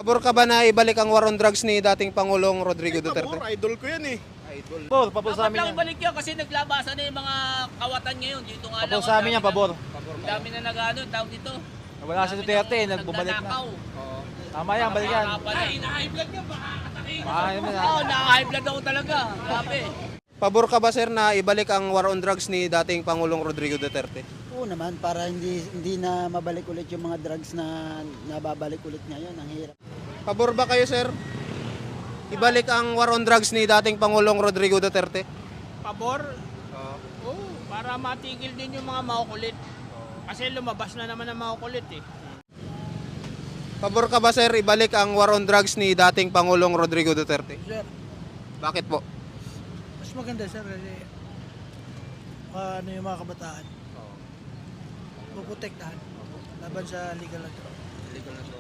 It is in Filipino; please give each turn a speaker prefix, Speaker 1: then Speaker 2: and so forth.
Speaker 1: Pabor ka ba na ibalik ang war on drugs ni dating Pangulong Rodrigo Duterte?
Speaker 2: Pabor, idol ko yan eh.
Speaker 1: Idol.
Speaker 3: Pabor sa
Speaker 4: Dapat
Speaker 3: amin
Speaker 4: lang
Speaker 3: yan.
Speaker 4: ibalik yun kasi naglabasan na yung mga kawatan ngayon. Dito nga lang.
Speaker 3: Pabor sa amin yan, pabor.
Speaker 4: Ang dami na nag-ano, tawag dito.
Speaker 3: Wala si Duterte, nagbumalik na.
Speaker 4: Nagnanakaw.
Speaker 3: Tama yan, balik yan.
Speaker 4: Ay, na-high blood ka, baka atakin.
Speaker 3: Ayun na.
Speaker 4: Oo, na-high blood ako talaga. Grabe.
Speaker 1: Pabor ka ba sir na ibalik ang war on drugs ni dating Pangulong Rodrigo Duterte?
Speaker 5: Oo naman, para hindi na mabalik ulit yung mga drugs na nababalik ulit ngayon. Ang hirap.
Speaker 1: Pabor ba kayo sir? Ibalik ang war on drugs ni dating Pangulong Rodrigo Duterte?
Speaker 6: Pabor? Oo, para matigil din yung mga makukulit. Kasi lumabas na naman ang makukulit eh.
Speaker 1: Pabor ka ba sir ibalik ang war on drugs ni dating Pangulong Rodrigo Duterte?
Speaker 5: Sir,
Speaker 1: Bakit po?
Speaker 5: mas maganda sir kasi ano yung mga kabataan. Puprotektahan laban sa legal na drug.